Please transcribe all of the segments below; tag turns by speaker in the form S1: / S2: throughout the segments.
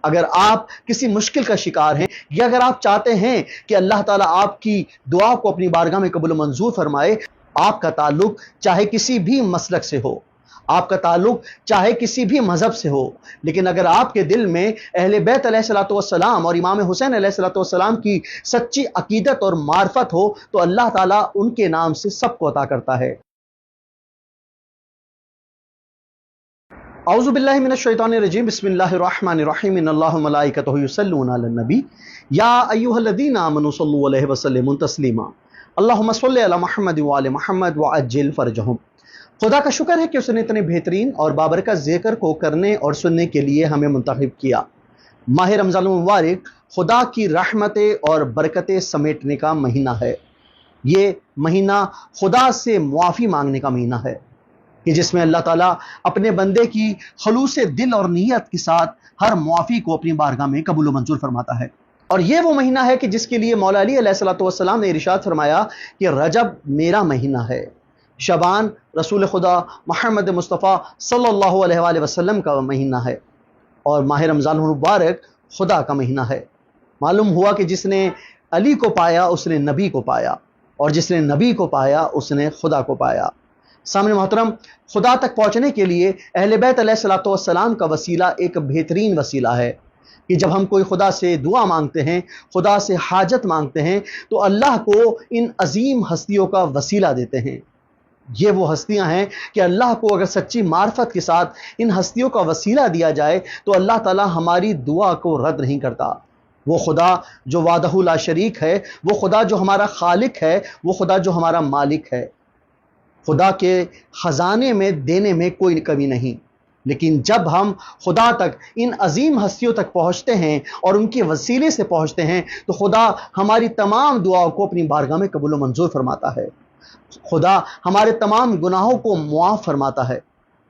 S1: اگر آپ کسی مشکل کا شکار ہیں یا اگر آپ چاہتے ہیں کہ اللہ تعالیٰ آپ کی دعا کو اپنی بارگاہ میں قبول و منظور فرمائے، آپ کا تعلق چاہے کسی بھی مسلک سے ہو، آپ کا تعلق چاہے کسی بھی مذہب سے ہو، لیکن اگر آپ کے دل میں اہل بیت علیہ الصلوۃ والسلام اور امام حسین علیہ الصلوۃ والسلام کی سچی عقیدت اور معرفت ہو تو اللہ تعالیٰ ان کے نام سے سب کو عطا کرتا ہے۔ اعوذ باللہ من الشیطان الرجیم، بسم اللہ الرحمن الرحیم، ان اللہ ملائکتہ یصلون علی النبی یا ایھا الذین آمنوا صلوا علیہ وسلموا تسلیما، اللہم صل علی محمد وعلی محمد وعجل فرجہم۔ خدا کا شکر ہے کہ اس نے اتنے بہترین اور بابرکت ذکر کو کرنے اور سننے کے لیے ہمیں منتخب کیا۔ ماہ رمضان المبارک خدا کی رحمتیں اور برکتیں سمیٹنے کا مہینہ ہے۔ یہ مہینہ خدا سے معافی مانگنے کا مہینہ ہے کہ جس میں اللہ تعالیٰ اپنے بندے کی خلوص دل اور نیت کے ساتھ ہر معافی کو اپنی بارگاہ میں قبول و منظور فرماتا ہے۔ اور یہ وہ مہینہ ہے کہ جس کے لیے مولا علی علیہ الصلوۃ والسلام نے ارشاد فرمایا کہ رجب میرا مہینہ ہے، شعبان رسول خدا محمد مصطفیٰ صلی اللہ علیہ وآلہ وسلم کا مہینہ ہے، اور ماہ رمضان المبارک خدا کا مہینہ ہے۔ معلوم ہوا کہ جس نے علی کو پایا اس نے نبی کو پایا، اور جس نے نبی کو پایا اس نے خدا کو پایا۔ سامنے محترم، خدا تک پہنچنے کے لیے اہل بیت علیہ الصلوۃ والسلام کا وسیلہ ایک بہترین وسیلہ ہے کہ جب ہم کوئی خدا سے دعا مانگتے ہیں، خدا سے حاجت مانگتے ہیں تو اللہ کو ان عظیم ہستیوں کا وسیلہ دیتے ہیں۔ یہ وہ ہستیاں ہیں کہ اللہ کو اگر سچی معرفت کے ساتھ ان ہستیوں کا وسیلہ دیا جائے تو اللہ تعالیٰ ہماری دعا کو رد نہیں کرتا۔ وہ خدا جو وحدہ لا شریک ہے، وہ خدا جو ہمارا خالق ہے، وہ خدا جو ہمارا مالک ہے۔ خدا کے خزانے میں دینے میں کوئی کمی نہیں، لیکن جب ہم خدا تک ان عظیم ہستیوں تک پہنچتے ہیں اور ان کے وسیلے سے پہنچتے ہیں تو خدا ہماری تمام دعاؤں کو اپنی بارگاہ میں قبول و منظور فرماتا ہے۔ خدا ہمارے تمام گناہوں کو معاف فرماتا ہے،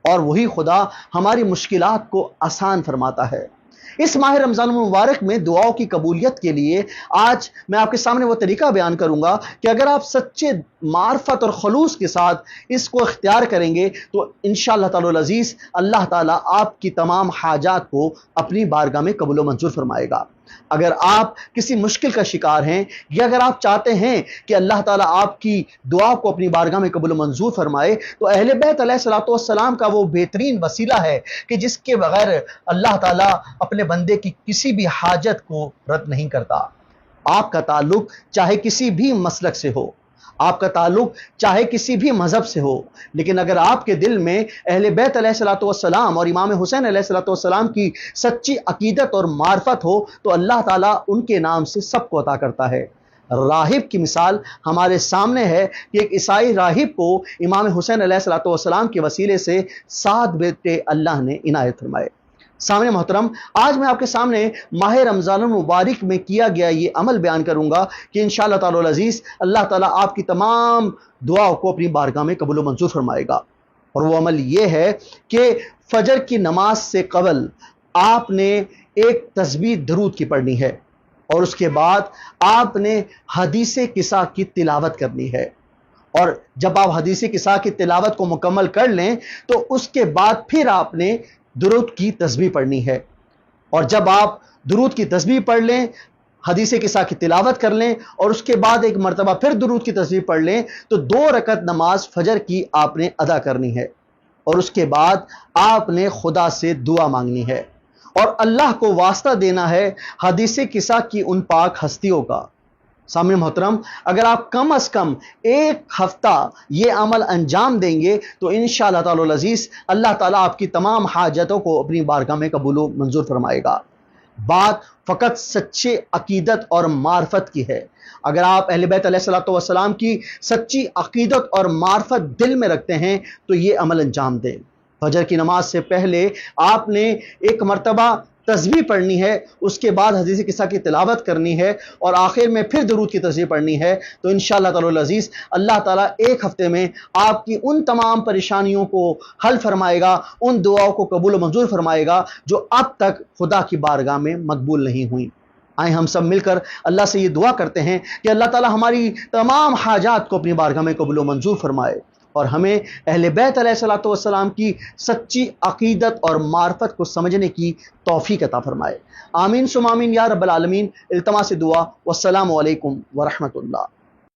S1: اور وہی خدا ہماری مشکلات کو آسان فرماتا ہے۔ اس ماہ رمضان المبارک میں دعاؤں کی قبولیت کے لیے آج میں آپ کے سامنے وہ طریقہ بیان کروں گا کہ اگر آپ سچے معرفت اور خلوص کے ساتھ اس کو اختیار کریں گے تو انشاءاللہ تعالی العزیز اللہ تعالیٰ آپ کی تمام حاجات کو اپنی بارگاہ میں قبول و منظور فرمائے گا۔ اگر آپ کسی مشکل کا شکار ہیں یا اگر آپ چاہتے ہیں کہ اللہ تعالیٰ آپ کی دعا کو اپنی بارگاہ میں قبول و منظور فرمائے تو اہل بیت علیہ الصلوۃ والسلام کا وہ بہترین وسیلہ ہے کہ جس کے بغیر اللہ تعالیٰ اپنے بندے کی کسی بھی حاجت کو رد نہیں کرتا۔ آپ کا تعلق چاہے کسی بھی مسلک سے ہو، آپ کا تعلق چاہے کسی بھی مذہب سے ہو، لیکن اگر آپ کے دل میں اہل بیت علیہ الصلوۃ والسلام اور امام حسین علیہ الصلوۃ والسلام کی سچی عقیدت اور معرفت ہو تو اللہ تعالیٰ ان کے نام سے سب کو عطا کرتا ہے۔ راہب کی مثال ہمارے سامنے ہے کہ ایک عیسائی راہب کو امام حسین علیہ الصلوۃ والسلام کے وسیلے سے 7 بیٹے اللہ نے عنایت فرمائے۔ سامنے محترم، آج میں آپ کے سامنے ماہ رمضان المبارک میں کیا گیا یہ عمل بیان کروں گا کہ انشاءاللہ تعالی العزیز اللہ تعالیٰ آپ کی تمام دعاؤں کو اپنی بارگاہ میں قبول و منظور فرمائے گا۔ اور وہ عمل یہ ہے کہ فجر کی نماز سے قبل آپ نے ایک تسبیح درود کی پڑھنی ہے، اور اس کے بعد آپ نے حدیث قصہ کی تلاوت کرنی ہے۔ اور جب آپ حدیث قصہ کی تلاوت کو مکمل کر لیں تو اس کے بعد پھر آپ نے درود کی تسبیح پڑھنی ہے، اور جب آپ درود کی تسبیح پڑھ لیں، حدیث قصہ کی تلاوت کر لیں اور اس کے بعد ایک مرتبہ پھر درود کی تسبیح پڑھ لیں تو 2 رکعت نماز فجر کی آپ نے ادا کرنی ہے، اور اس کے بعد آپ نے خدا سے دعا مانگنی ہے اور اللہ کو واسطہ دینا ہے حدیث قصہ کی ان پاک ہستیوں کا۔ سامنے محترم، اگر آپ کم از کم 1 ہفتہ یہ عمل انجام دیں گے تو انشاءاللہ تعالی العزیز اللہ تعالیٰ آپ کی تمام حاجتوں کو اپنی بارگاہ میں قبول و منظور فرمائے گا۔ بات فقط سچے عقیدت اور معرفت کی ہے۔ اگر آپ اہل بیت علیہ الصلوۃ والسلام کی سچی عقیدت اور معرفت دل میں رکھتے ہیں تو یہ عمل انجام دیں۔ فجر کی نماز سے پہلے آپ نے ایک مرتبہ تسبیح پڑھنی ہے، اس کے بعد حدیث قصہ کی تلاوت کرنی ہے، اور آخر میں پھر درود کی تسبیح پڑھنی ہے، تو انشاءاللہ تعالی العزیز اللہ تعالیٰ 1 ہفتے میں آپ کی ان تمام پریشانیوں کو حل فرمائے گا، ان دعاؤں کو قبول و منظور فرمائے گا جو اب تک خدا کی بارگاہ میں مقبول نہیں ہوئیں۔ آئیں ہم سب مل کر اللہ سے یہ دعا کرتے ہیں کہ اللہ تعالیٰ ہماری تمام حاجات کو اپنی بارگاہ میں قبول و منظور فرمائے۔ اور ہمیں اہل بیت علیہ الصلوۃ والسلام کی سچی عقیدت اور معرفت کو سمجھنے کی توفیق عطا فرمائے۔ آمین ثم آمین یا رب العالمین۔ التماس دعا۔ والسلام علیکم ورحمۃ اللہ۔